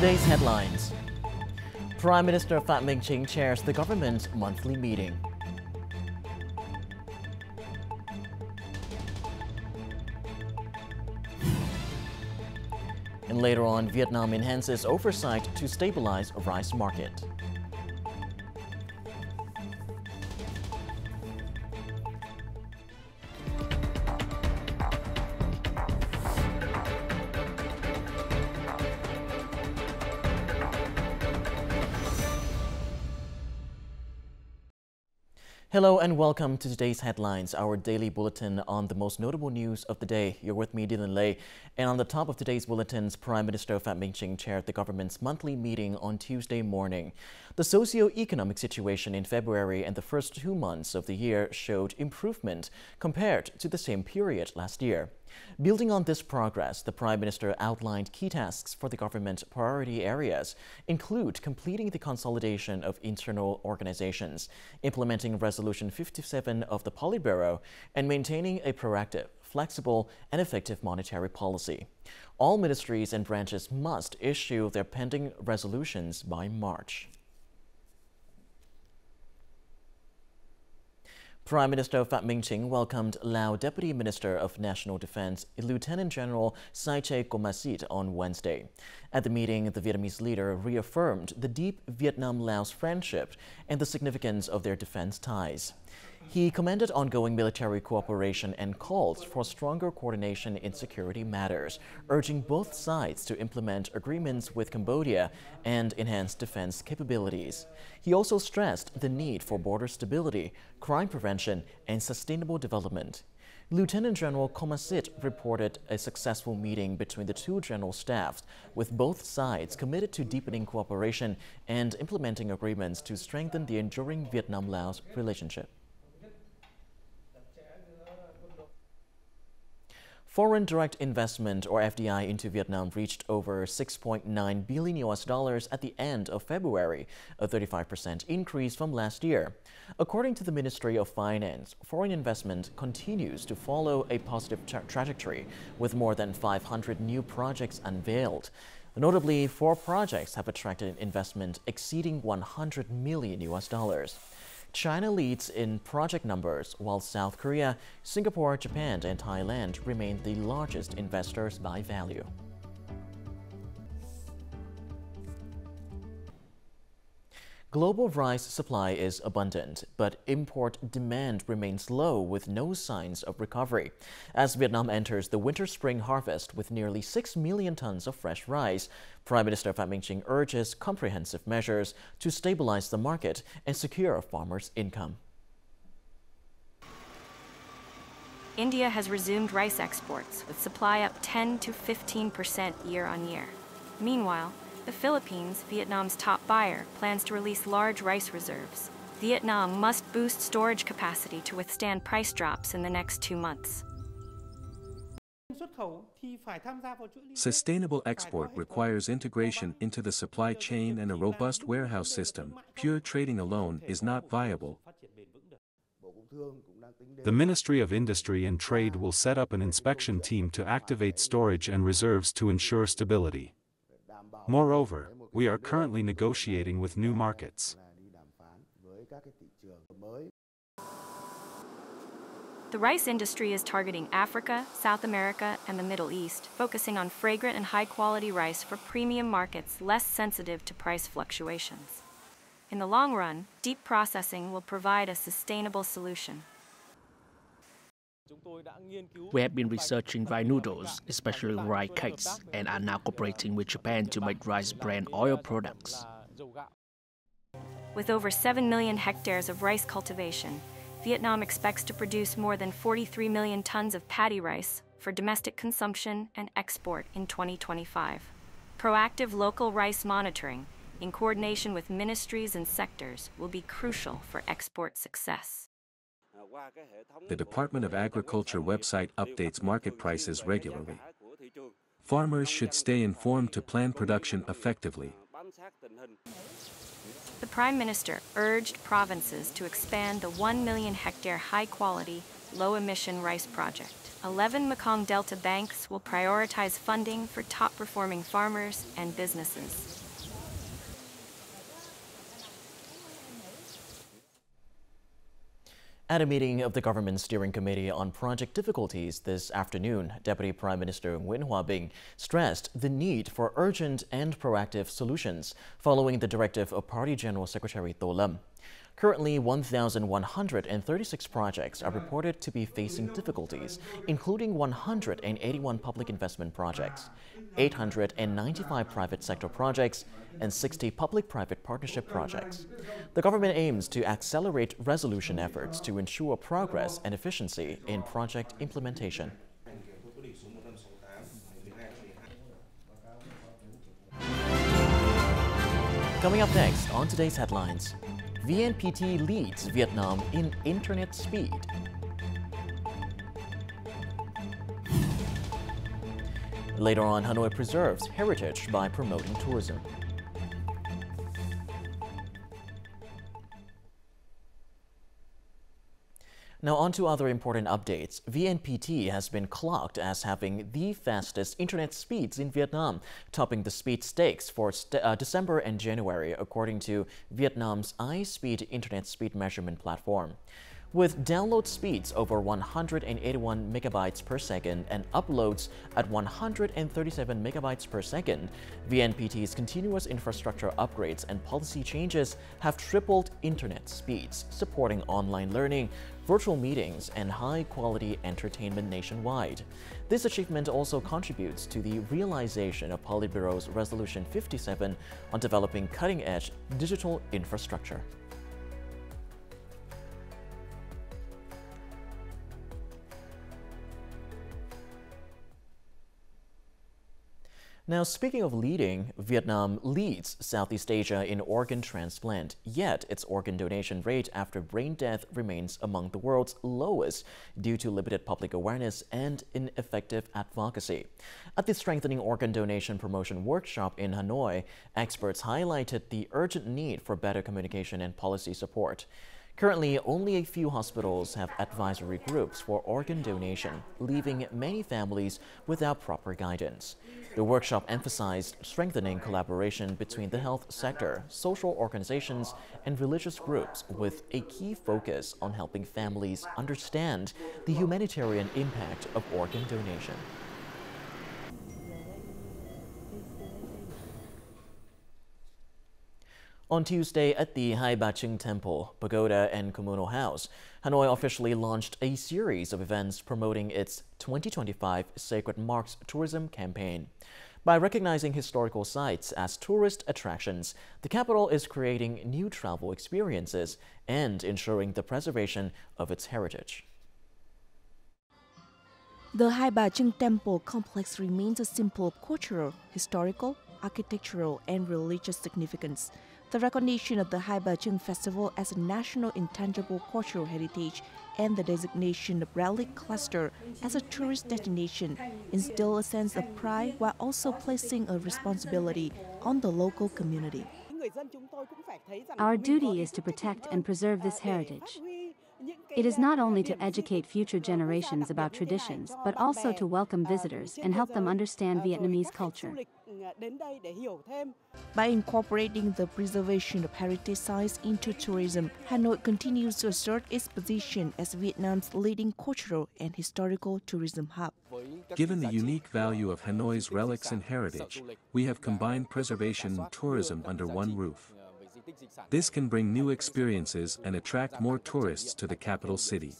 Today's headlines. Prime Minister Phie chairs the government's monthly meeting. And later on, Vietnam enhances oversight to stabilize rice market. Hello and welcome to today's headlines, our daily bulletin on the most notable news of the day. You're with me, Dylan Lay, and on the top of today's bulletins, Prime Minister Phie chaired the government's monthly meeting on Tuesday morning. The socio-economic situation in February and the first 2 months of the year showed improvement compared to the same period last year. Building on this progress, the Prime Minister outlined key tasks for the government priority areas, include completing the consolidation of internal organizations, implementing Resolution 57 of the Politburo, and maintaining a proactive, flexible, and effective monetary policy. All ministries and branches must issue their pending resolutions by March. Prime Minister Phie welcomed Lao Deputy Minister of National Defense, Lieutenant General Phie Kommasit on Wednesday. At the meeting, the Vietnamese leader reaffirmed the deep Vietnam-Laos friendship and the significance of their defense ties. He commended ongoing military cooperation and called for stronger coordination in security matters, urging both sides to implement agreements with Cambodia and enhance defense capabilities. He also stressed the need for border stability, crime prevention, and sustainable development. Lieutenant General Kommasit reported a successful meeting between the two general staffs, with both sides committed to deepening cooperation and implementing agreements to strengthen the enduring Vietnam-Laos relationship. Foreign direct investment, or FDI, into Vietnam reached over $6.9 billion at the end of February, a 35% increase from last year. According to the Ministry of Finance, foreign investment continues to follow a positive trajectory, with more than 500 new projects unveiled. Notably, 4 projects have attracted investment exceeding $100 million. China leads in project numbers, while South Korea, Singapore, Japan, and Thailand remain the largest investors by value. Global rice supply is abundant, but import demand remains low with no signs of recovery. As Vietnam enters the winter-spring harvest with nearly 6 million tons of fresh rice, Prime Minister Phie urges comprehensive measures to stabilize the market and secure farmers' income. India has resumed rice exports, with supply up 10 to 15% year-on-year. Meanwhile, the Philippines, Vietnam's top buyer, plans to release large rice reserves. Vietnam must boost storage capacity to withstand price drops in the next 2 months. Sustainable export requires integration into the supply chain and a robust warehouse system. Pure trading alone is not viable. The Ministry of Industry and Trade will set up an inspection team to activate storage and reserves to ensure stability. Moreover, we are currently negotiating with new markets. The rice industry is targeting Africa, South America, and the Middle East, focusing on fragrant and high-quality rice for premium markets less sensitive to price fluctuations. In the long run, deep processing will provide a sustainable solution. We have been researching rice noodles, especially rice cakes, and are now cooperating with Japan to make rice bran oil products. With over 7 million hectares of rice cultivation, Vietnam expects to produce more than 43 million tons of paddy rice for domestic consumption and export in 2025. Proactive local rice monitoring, in coordination with ministries and sectors, will be crucial for export success. The Department of Agriculture website updates market prices regularly. Farmers should stay informed to plan production effectively. The Prime Minister urged provinces to expand the 1 million hectare high-quality, low-emission rice project. 11 Mekong Delta banks will prioritize funding for top-performing farmers and businesses. At a meeting of the Government Steering Committee on Project Difficulties this afternoon, Deputy Prime Minister Nguyen Hoa Binh stressed the need for urgent and proactive solutions following the directive of Party General Secretary To Lam. Currently, 1,136 projects are reported to be facing difficulties, including 181 public investment projects, 895 private sector projects, and 60 public-private partnership projects. The government aims to accelerate resolution efforts to ensure progress and efficiency in project implementation. Coming up next on today's headlines, VNPT leads Vietnam in internet speed. Later on, Hanoi preserves heritage by promoting tourism. Now on to other important updates. VNPT has been clocked as having the fastest internet speeds in Vietnam, topping the speed stakes for December and January, according to Vietnam's high-speed internet speed measurement platform. With download speeds over 181 megabytes per second and uploads at 137 megabytes per second, VNPT's continuous infrastructure upgrades and policy changes have tripled internet speeds, supporting online learning, virtual meetings, and high-quality entertainment nationwide. This achievement also contributes to the realization of Politburo's Resolution 57 on developing cutting-edge digital infrastructure. Now, speaking of leading, Vietnam leads Southeast Asia in organ transplant, yet its organ donation rate after brain death remains among the world's lowest due to limited public awareness and ineffective advocacy. At the Strengthening Organ Donation Promotion Workshop in Hanoi, experts highlighted the urgent need for better communication and policy support. Currently, only a few hospitals have advisory groups for organ donation, leaving many families without proper guidance. The workshop emphasized strengthening collaboration between the health sector, social organizations, and religious groups, with a key focus on helping families understand the humanitarian impact of organ donation. On Tuesday at the Hai Ba Chinh Temple, Pagoda, and Communal House, Hanoi officially launched a series of events promoting its 2025 Sacred Marks Tourism campaign. By recognizing historical sites as tourist attractions, the capital is creating new travel experiences and ensuring the preservation of its heritage. The Hai Ba Chinh Temple complex remains a symbol of cultural, historical, architectural, and religious significance. The recognition of the Hai Ba Chinh Festival as a national intangible cultural heritage and the designation of relic cluster as a tourist destination instill a sense of pride while also placing a responsibility on the local community. Our duty is to protect and preserve this heritage. It is not only to educate future generations about traditions, but also to welcome visitors and help them understand Vietnamese culture. By incorporating the preservation of heritage sites into tourism, Hanoi continues to assert its position as Vietnam's leading cultural and historical tourism hub. Given the unique value of Hanoi's relics and heritage, we have combined preservation and tourism under one roof. This can bring new experiences and attract more tourists to the capital city.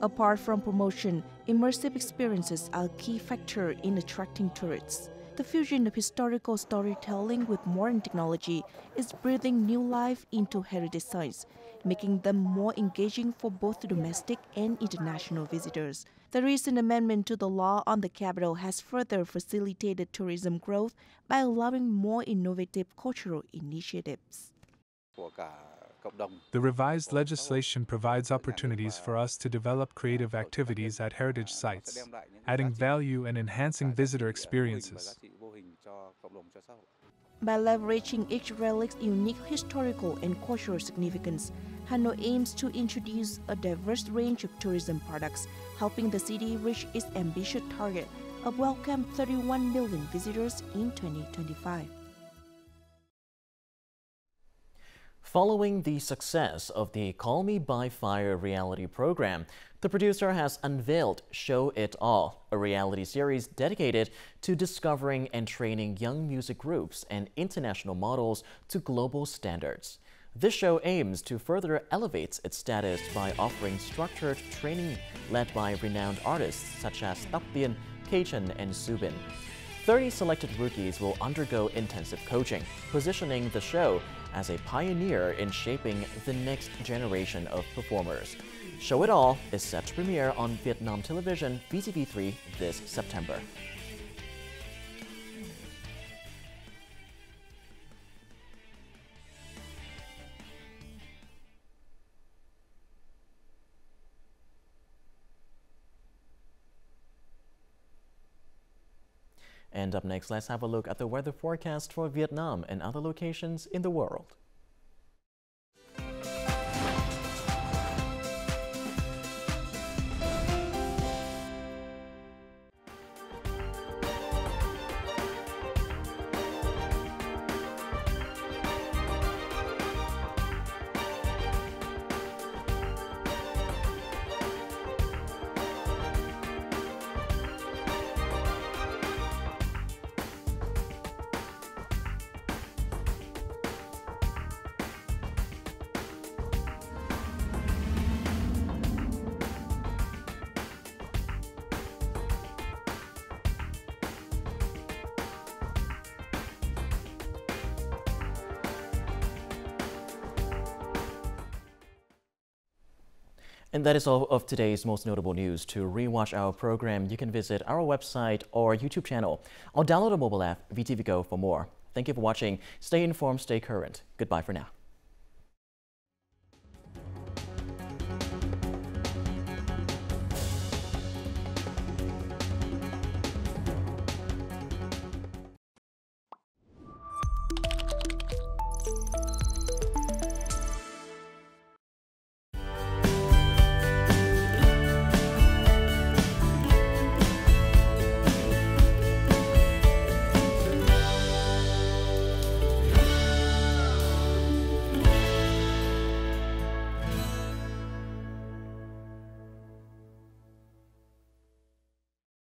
Apart from promotion, immersive experiences are a key factor in attracting tourists. The fusion of historical storytelling with modern technology is breathing new life into heritage sites, making them more engaging for both domestic and international visitors. The recent amendment to the law on the capital has further facilitated tourism growth by allowing more innovative cultural initiatives. The revised legislation provides opportunities for us to develop creative activities at heritage sites, adding value and enhancing visitor experiences. By leveraging each relic's unique historical and cultural significance, Hanoi aims to introduce a diverse range of tourism products, helping the city reach its ambitious target of welcome 31 million visitors in 2025. Following the success of the Call Me by Fire reality program, the producer has unveiled Show It All, a reality series dedicated to discovering and training young music groups and international models to global standards. This show aims to further elevate its status by offering structured training led by renowned artists such as Phie, Kachin, and Subin. 30 selected rookies will undergo intensive coaching, positioning the show as a pioneer in shaping the next generation of performers. Show It All is set to premiere on Vietnam television VTV3 this September. And up next, let's have a look at the weather forecast for Vietnam and other locations in the world. And that is all of today's most notable news. To rewatch our program, you can visit our website or YouTube channel, or download a mobile app, VTVgo, for more. Thank you for watching. Stay informed, stay current. Goodbye for now.